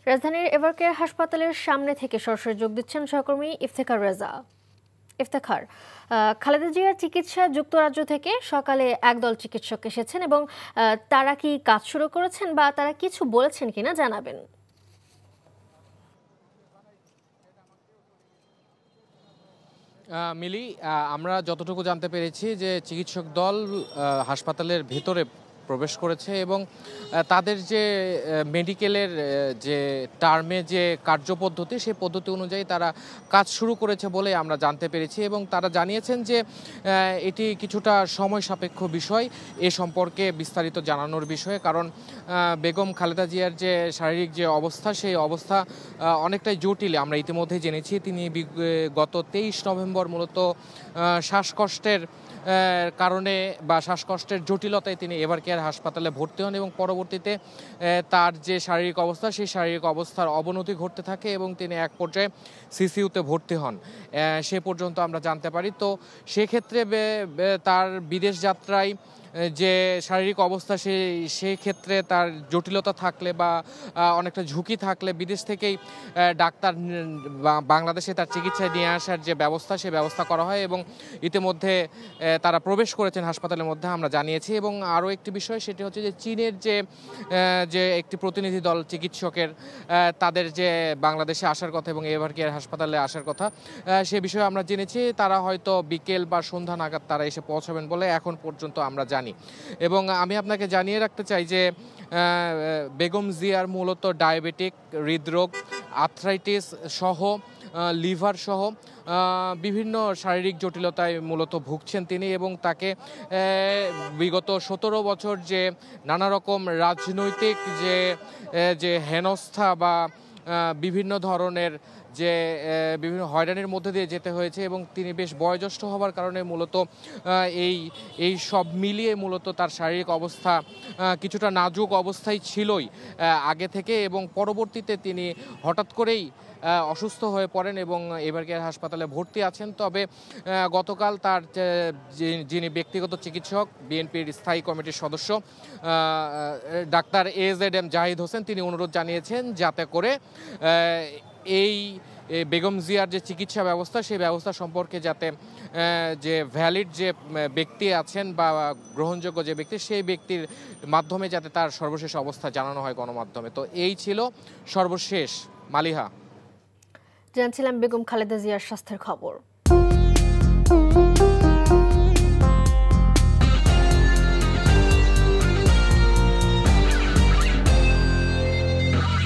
রাজধানীর এভারকেয়ার হাসপাতালের সামনে থেকে সরাসরি যোগ দিচ্ছেন সহকর্মী ইফতেখার রেজা। ইফতেখার, খালেদা জিয়ার চিকিৎসায় যুক্তরাজ্য থেকে সকালে একদল চিকিৎসক এসেছেন এবং তারা কি কাজ শুরু করেছেন বা তারা কিছু বলেছেন কিনা জানাবেন। মিলি, আমরা যতটুকু জানতে পেরেছি যে চিকিৎসক দল হাসপাতালের ভেতরে প্রবেশ করেছে এবং তাদের যে মেডিকেলের যে টার্মে যে কার্যপদ্ধতি সেই পদ্ধতি অনুযায়ী তারা কাজ শুরু করেছে বলে আমরা জানতে পেরেছি এবং তারা জানিয়েছেন যে এটি কিছুটা সময় সাপেক্ষ বিষয় এ সম্পর্কে বিস্তারিত জানানোর বিষয়ে, কারণ বেগম খালেদা জিয়ার যে শারীরিক যে অবস্থা সেই অবস্থা অনেকটাই জটিল। আমরা ইতিমধ্যেই জেনেছি তিনি গত 23 নভেম্বর মূলত শ্বাসকষ্টের কারণে বা শ্বাসকষ্টের জটিলতায় তিনি এভারকেয়ার হাসপাতালে ভর্তি হন এবং পরবর্তীতে তার যে শারীরিক অবস্থা সেই শারীরিক অবস্থার অবনতি ঘটতে থাকে এবং তিনি এক পর্যায়ে সিসিইউতে ভর্তি হন সে পর্যন্ত আমরা জানতে পারি। তো সেক্ষেত্রে তার বিদেশ যাত্রায় যে শারীরিক অবস্থা সেই ক্ষেত্রে তার জটিলতা থাকলে বা অনেকটা ঝুঁকি থাকলে বিদেশ থেকেই ডাক্তার বাংলাদেশে তার চিকিৎসায় নিয়ে আসার যে ব্যবস্থা সেই ব্যবস্থা করা হয় এবং ইতিমধ্যে তারা প্রবেশ করেছেন হাসপাতালের মধ্যে আমরা জানিয়েছি। এবং আরও একটি বিষয় সেটি হচ্ছে যে চীনের যে একটি প্রতিনিধি দল চিকিৎসকের তাদের যে বাংলাদেশে আসার কথা এবং এভারকেয়ার হাসপাতালে আসার কথা সে বিষয়ে আমরা জেনেছি তারা হয়তো বিকেল বা সন্ধ্যা নাগাদ তারা এসে পৌঁছাবেন বলে এখন পর্যন্ত আমরা জানি। এবং আমি আপনাকে জানিয়ে রাখতে চাই যে বেগম জিয়ার মূলত ডায়াবেটিক, হৃদরোগ, আর্থ্রাইটিস সহ লিভার সহ বিভিন্ন শারীরিক জটিলতায় মূলত ভুগছেন তিনি এবং তাকে বিগত 17 বছর যে নানা রকম রাজনৈতিক যে হেনস্থা বা বিভিন্ন ধরনের যে বিভিন্ন হয়রানির মধ্যে দিয়ে যেতে হয়েছে এবং তিনি বেশ বয়োজ্যেষ্ঠ হওয়ার কারণে মূলত এই সব মিলিয়ে মূলত তার শারীরিক অবস্থা কিছুটা নাজুক অবস্থায় ছিলই আগে থেকে এবং পরবর্তীতে তিনি হঠাৎ করেই অসুস্থ হয়ে পড়েন এবং এভারকেয়ার হাসপাতালে ভর্তি আছেন। তবে গতকাল তার যিনি ব্যক্তিগত চিকিৎসক বিএনপির স্থায়ী কমিটির সদস্য ডাক্তার AZM জাহিদ হোসেন তিনি অনুরোধ জানিয়েছেন যাতে করে এই বেগম জিয়ার যে চিকিৎসা ব্যবস্থা সেই ব্যবস্থা সম্পর্কে যাতে যে ভ্যালিড যে ব্যক্তি আছেন বা গ্রহণযোগ্য যে ব্যক্তি সেই ব্যক্তির মাধ্যমে যাতে তার সর্বশেষ অবস্থা জানানো হয় গণমাধ্যমে। তো এই ছিল সর্বশেষ। মালিহা, জানছিলাম বেগম খালেদা জিয়ার স্বাস্থ্যের খবর।